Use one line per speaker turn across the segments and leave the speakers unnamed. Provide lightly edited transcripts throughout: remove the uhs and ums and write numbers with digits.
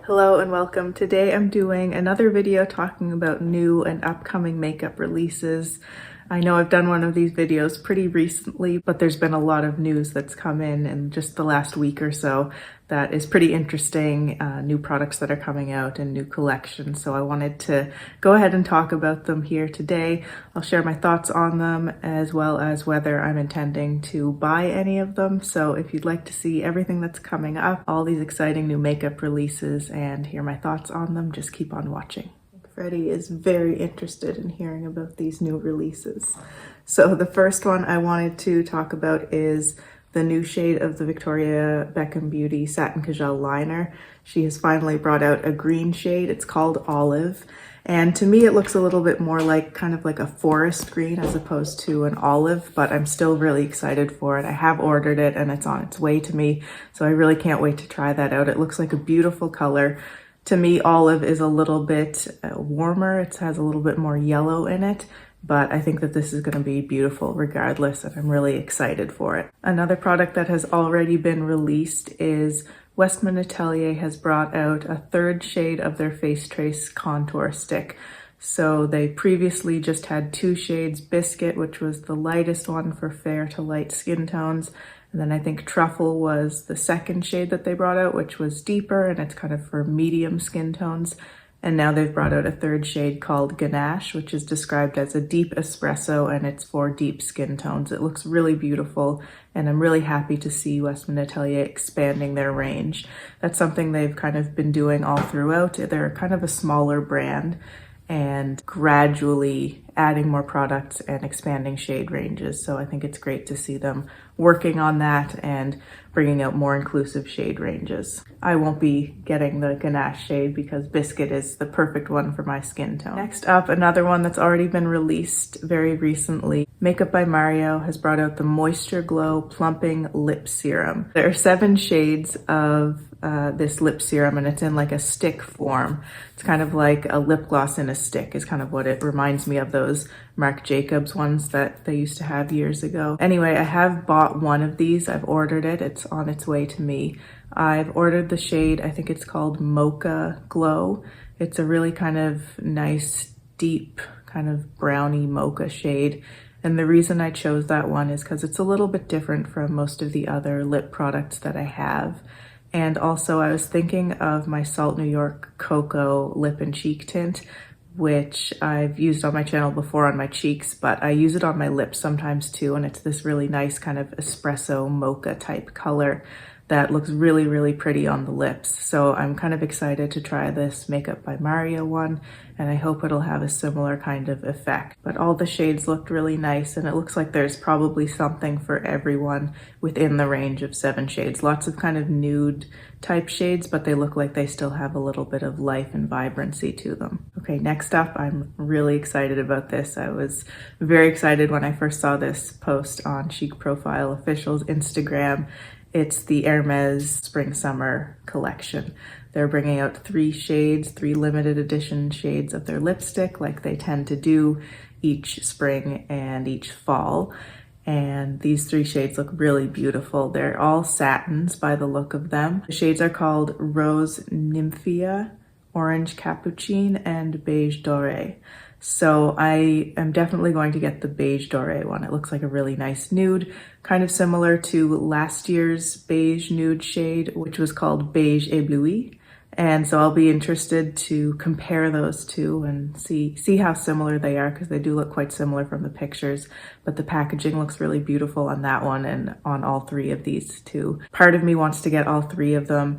Hello and welcome. Today I'm doing another video talking about new and upcoming makeup releases. I know I've done one of these videos pretty recently, but there's been a lot of news that's come in just the last week or so that is pretty interesting, new products that are coming out and new collections. So I wanted to go ahead and talk about them here today. I'll share my thoughts on them as well as whether I'm intending to buy any of them. So if you'd like to see everything that's coming up, all these exciting new makeup releases and hear my thoughts on them, just keep on watching. Freddie is very interested in hearing about these new releases. So the first one I wanted to talk about is the new shade of the Victoria Beckham Beauty Satin Kajal liner. She has finally brought out a green shade. It's called Olive. And to me, it looks a little bit more like kind of like a forest green as opposed to an olive, but I'm still really excited for it. I have ordered it and it's on its way to me. So I really can't wait to try that out. It looks like a beautiful color. To me, olive is a little bit warmer. It has a little bit more yellow in it, but I think that this is going to be beautiful regardless, and I'm really excited for it. Another product that has already been released is Westman Atelier has brought out a third shade of their Face Trace Contour Stick. So they previously just had two shades, Biscuit, which was the lightest one for fair to light skin tones, and then I think Truffle was the second shade that they brought out, which was deeper and it's kind of for medium skin tones. And now they've brought out a third shade called Ganache, which is described as a deep espresso and it's for deep skin tones. It looks really beautiful and I'm really happy to see Westman Atelier expanding their range. That's something they've kind of been doing all throughout. They're kind of a smaller brand and gradually adding more products and expanding shade ranges. So I think it's great to see them working on that and bringing out more inclusive shade ranges. I won't be getting the Ganache shade because Biscuit is the perfect one for my skin tone. Next up, another one that's already been released very recently. Makeup by Mario has brought out the MoistureGlow Plumping Lip Serum. There are 7 shades of this lip serum and it's in like a stick form. It's kind of like a lip gloss in a stick is kind of what it reminds me of, those Marc Jacobs ones that they used to have years ago. Anyway, I have bought one of these. I've ordered it. It's on its way to me. I've ordered the shade, I think it's called Mocha Glow. It's a really kind of nice, deep, kind of browny mocha shade. And the reason I chose that one is because it's a little bit different from most of the other lip products that I have. And also I was thinking of my Salt New York Cocoa Lip and Cheek Tint, which I've used on my channel before on my cheeks, but I use it on my lips sometimes too. And it's this really nice kind of espresso mocha type color that looks really, really pretty on the lips. So I'm kind of excited to try this Makeup by Mario one, and I hope it'll have a similar kind of effect. But all the shades looked really nice, and it looks like there's probably something for everyone within the range of 7 shades. Lots of kind of nude type shades, but they look like they still have a little bit of life and vibrancy to them. Okay, next up, I'm really excited about this. I was very excited when I first saw this post on Chic Profile Official's Instagram. It's the Hermes Spring Summer collection. They're bringing out 3 shades, 3 limited edition shades of their lipstick like they tend to do each spring and each fall. And these 3 shades look really beautiful. They're all satins by the look of them. The shades are called Rose Nymphea, Orange Capucine, and Beige Dore. So I am definitely going to get the Beige Dore one. It looks like a really nice nude, kind of similar to last year's beige nude shade, which was called Beige Ébloui. And so I'll be interested to compare those two and see how similar they are, because they do look quite similar from the pictures, but the packaging looks really beautiful on that one and on all 3 of these too. Part of me wants to get all 3 of them.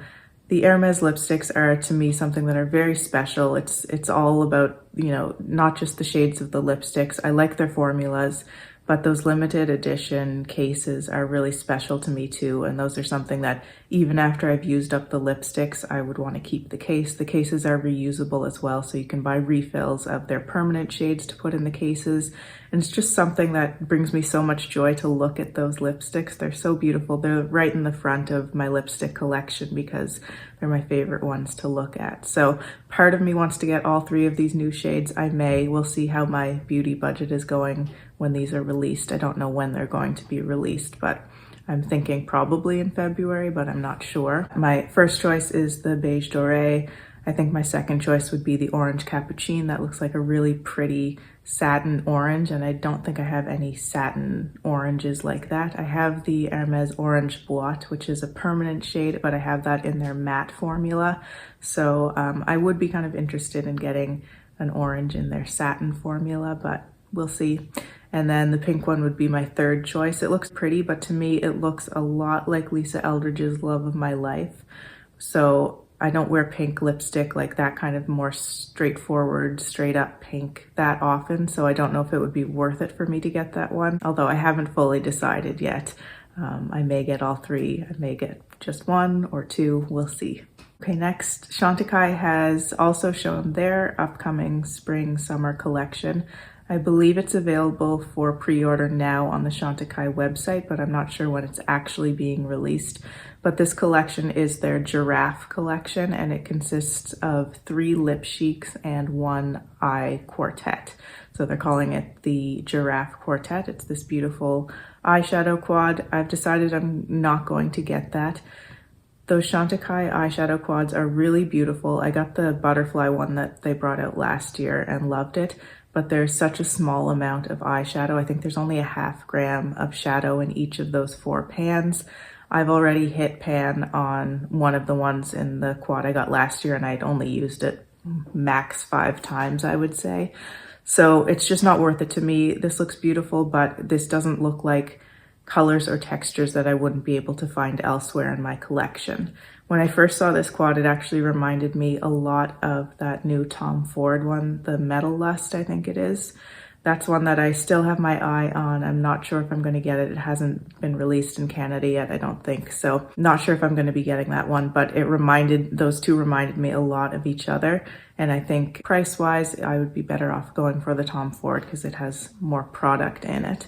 The Hermes lipsticks are, to me, something that are very special. It's all about, you know, not just the shades of the lipsticks. I like their formulas, but those limited edition cases are really special to me too. And those are something that even after I've used up the lipsticks, I would want to keep the case. The cases are reusable as well, so you can buy refills of their permanent shades to put in the cases. And it's just something that brings me so much joy to look at those lipsticks. They're so beautiful. They're right in the front of my lipstick collection because they're my favorite ones to look at. So part of me wants to get all 3 of these new shades. I may. We'll see how my beauty budget is going when these are released. I don't know when they're going to be released, but I'm thinking probably in February, but I'm not sure. My first choice is the Beige Dore. I think my second choice would be the Orange Capucine. That looks like a really pretty satin orange, and I don't think I have any satin oranges like that. I have the Hermes Orange Boîte, which is a permanent shade, but I have that in their matte formula. So I would be kind of interested in getting an orange in their satin formula, but we'll see. And then the pink one would be my third choice. It looks pretty, but to me it looks a lot like Lisa Eldridge's Love of My Life. So I don't wear pink lipstick, like that kind of more straightforward, straight up pink that often. So I don't know if it would be worth it for me to get that one, although I haven't fully decided yet. I may get all three, I may get just one or two, we'll see. Okay, next, Chantecaille has also shown their upcoming spring summer collection. I believe it's available for pre-order now on the Chantecaille website, but I'm not sure when it's actually being released. But this collection is their Giraffe collection, and it consists of 3 Lip Chics and 1 eye quartet. So they're calling it the Giraffe Quartet. It's this beautiful eyeshadow quad. I've decided I'm not going to get that. Those Chantecaille eyeshadow quads are really beautiful. I got the butterfly one that they brought out last year and loved it, but there's such a small amount of eyeshadow. I think there's only a half gram of shadow in each of those 4 pans. I've already hit pan on one of the ones in the quad I got last year, and I'd only used it max 5 times, I would say. So it's just not worth it to me. This looks beautiful, but this doesn't look like colors or textures that I wouldn't be able to find elsewhere in my collection. When I first saw this quad, it actually reminded me a lot of that new Tom Ford one, the Metal Lust, I think it is. That's one that I still have my eye on. I'm not sure if I'm going to get it. It hasn't been released in Canada yet, I don't think. So not sure if I'm going to be getting that one, but those two reminded me a lot of each other. And I think price-wise, I would be better off going for the Tom Ford because it has more product in it.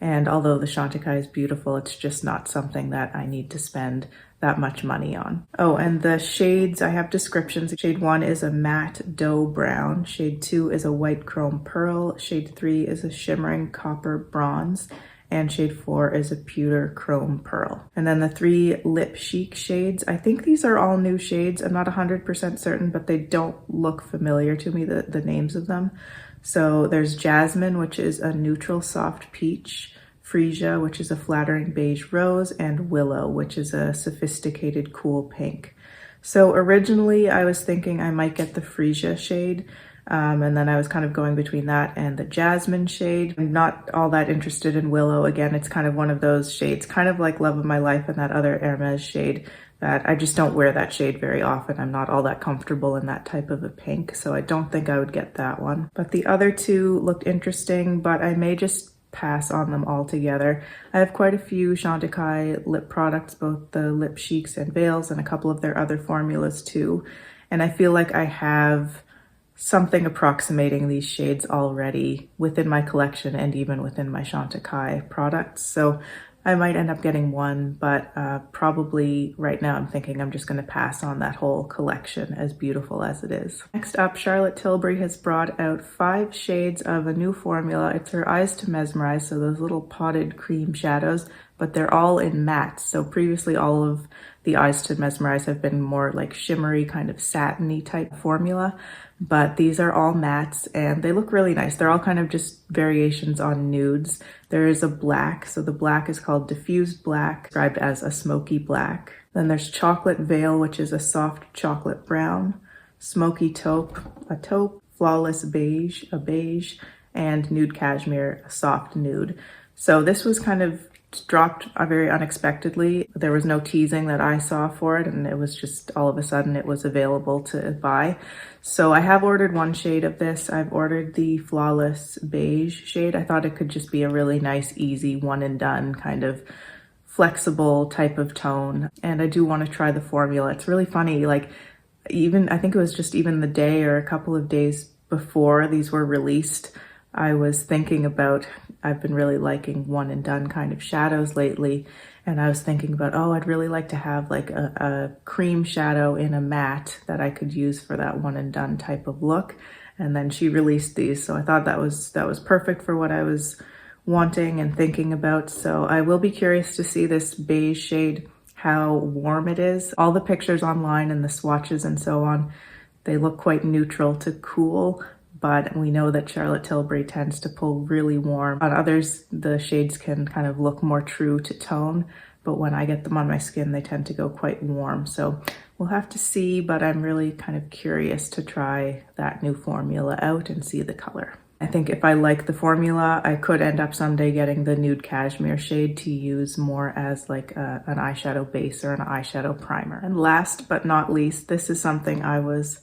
And although the Chantecaille is beautiful, it's just not something that I need to spend that much money on. Oh, and the shades, I have descriptions. Shade 1 is a matte dough brown. Shade 2 is a white chrome pearl. Shade 3 is a shimmering copper bronze. And shade 4 is a pewter chrome pearl. And then the 3 Lip Chic shades, I think these are all new shades. I'm not 100% certain, but they don't look familiar to me, the names of them. So there's Jasmine, which is a neutral soft peach, Freesia, which is a flattering beige rose, and Willow, which is a sophisticated cool pink. So originally I was thinking I might get the Freesia shade, and then I was kind of going between that and the Jasmine shade. I'm not all that interested in Willow. Again, it's kind of one of those shades, kind of like Love of My Life and that other Hermes shade, that I just don't wear that shade very often. I'm not all that comfortable in that type of a pink, so I don't think I would get that one. But the other two looked interesting, but I may just pass on them altogether. I have quite a few Chantecaille lip products, both the Lip Chics and Veils, and a couple of their other formulas too. And I feel like I have something approximating these shades already within my collection and even within my Chantecaille products. So I might end up getting one, but probably right now I'm thinking I'm just going to pass on that whole collection, as beautiful as it is. Next up, Charlotte Tilbury has brought out 5 shades of a new formula. It's her Eyes to Mesmerize, so those little potted cream shadows, but they're all in mattes. So previously all of the Eyes to Mesmerize have been more like shimmery, kind of satiny type formula. But these are all mattes and they look really nice. They're all kind of just variations on nudes. There is a black, so the black is called Diffused Black, described as a smoky black. Then there's Chocolate Veil, which is a soft chocolate brown, Smoky Taupe, a taupe, Flawless Beige, a beige, and Nude Cashmere, a soft nude. So this was kind of dropped very unexpectedly. There was no teasing that I saw for it, and it was just all of a sudden it was available to buy. So I have ordered 1 shade of this. I've ordered the Flawless Beige shade. I thought it could just be a really nice, easy, one and done kind of flexible type of tone. And I do want to try the formula. It's really funny, like I think it was just even the day or a couple of days before these were released, I was thinking about, I've been really liking one and done kind of shadows lately, and I was thinking about, oh, I'd really like to have like a cream shadow in a matte that I could use for that one and done type of look. And then she released these, so I thought that was perfect for what I was wanting and thinking about. So I will be curious to see this beige shade, how warm it is. All the pictures online and the swatches and so on, they look quite neutral to cool, but we know that Charlotte Tilbury tends to pull really warm. On others, the shades can kind of look more true to tone, but when I get them on my skin, they tend to go quite warm. So we'll have to see, but I'm really kind of curious to try that new formula out and see the color. I think if I like the formula, I could end up someday getting the nude cashmere shade to use more as like an eyeshadow base or an eyeshadow primer. And last but not least, this is something I was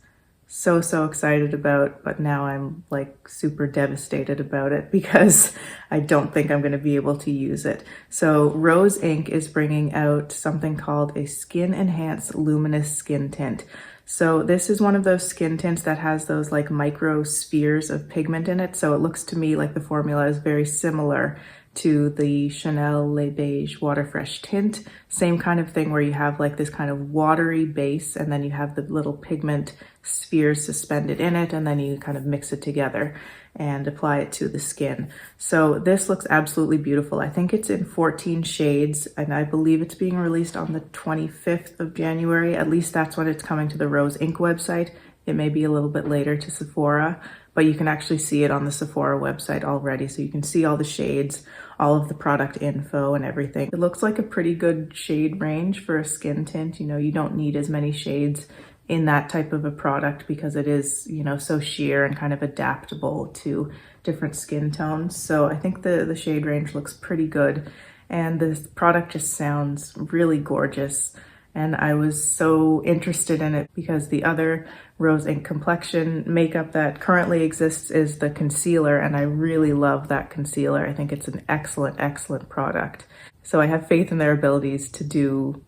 so excited about, but now I'm like super devastated about it because I don't think I'm going to be able to use it. So Rose Inc is bringing out something called a Skin Enhanced Luminous Skin Tint. So this is one of those skin tints that has those like micro spheres of pigment in it. So it looks to me like the formula is very similar to the Chanel Le Beige Water Fresh tint. Same kind of thing where you have like this kind of watery base and then you have the little pigment spheres suspended in it, and then you kind of mix it together and apply it to the skin. So this looks absolutely beautiful. I think it's in 14 shades, and I believe it's being released on the 25th of January. At least that's when it's coming to the Rose Inc website. It may be a little bit later to Sephora, but you can actually see it on the Sephora website already. So you can see all the shades, all of the product info and everything. It looks like a pretty good shade range for a skin tint. You know, you don't need as many shades in that type of a product because it is, you know, so sheer and kind of adaptable to different skin tones. So I think the shade range looks pretty good, and this product just sounds really gorgeous. And I was so interested in it because the other Rose Inc complexion makeup that currently exists is the concealer, and I really love that concealer. I think it's an excellent product. So I have faith in their abilities to do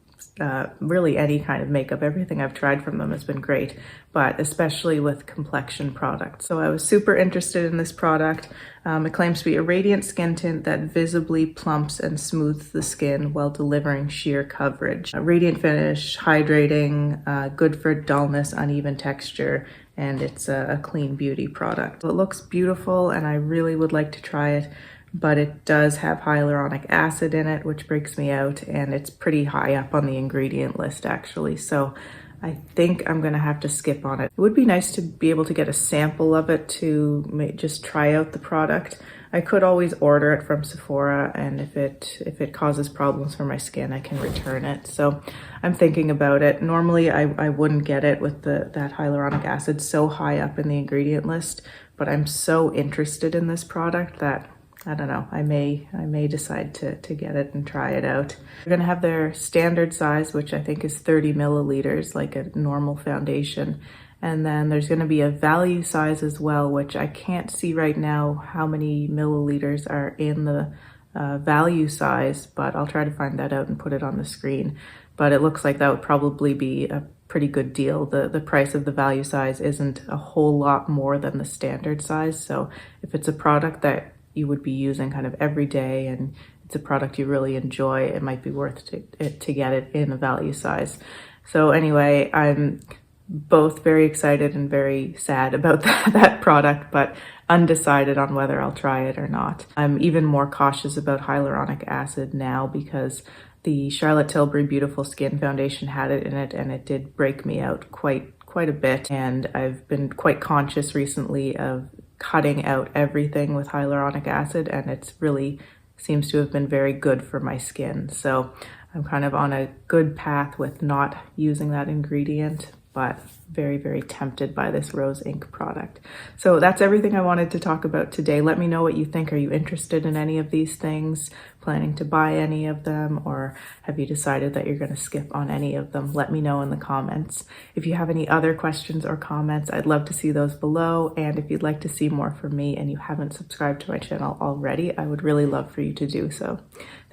really any kind of makeup. Everything I've tried from them has been great, but especially with complexion products. So I was super interested in this product. It claims to be a radiant skin tint that visibly plumps and smooths the skin while delivering sheer coverage. A radiant finish, hydrating, good for dullness, uneven texture, and it's a clean beauty product. It looks beautiful and I really would like to try it, but it does have hyaluronic acid in it, which breaks me out, and it's pretty high up on the ingredient list actually. So I think I'm gonna have to skip on it. It would be nice to be able to get a sample of it to just try out the product. I could always order it from Sephora, and if it causes problems for my skin, I can return it. So I'm thinking about it. Normally I wouldn't get it with that hyaluronic acid so high up in the ingredient list, but I'm so interested in this product that I don't know, I may decide to get it and try it out. They're gonna have their standard size, which I think is 30 milliliters, like a normal foundation. And then there's gonna be a value size as well, which I can't see right now how many milliliters are in the value size, but I'll try to find that out and put it on the screen. But it looks like that would probably be a pretty good deal. The price of the value size isn't a whole lot more than the standard size. So if it's a product that you would be using kind of every day and it's a product you really enjoy, it might be worth it to get it in a value size. So anyway, I'm both very excited and very sad about that product, but undecided on whether I'll try it or not. I'm even more cautious about hyaluronic acid now because the Charlotte Tilbury Beautiful Skin Foundation had it in it, and it did break me out quite a bit. And I've been quite conscious recently of cutting out everything with hyaluronic acid, and it's really seems to have been very good for my skin. So I'm kind of on a good path with not using that ingredient, but very tempted by this Rose Inc product. So that's everything I wanted to talk about today. Let me know what you think. Are you interested in any of these things? Planning to buy any of them? Or have you decided that you're gonna skip on any of them? Let me know in the comments. If you have any other questions or comments, I'd love to see those below. And if you'd like to see more from me and you haven't subscribed to my channel already, I would really love for you to do so.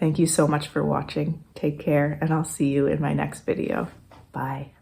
Thank you so much for watching. Take care, and I'll see you in my next video. Bye.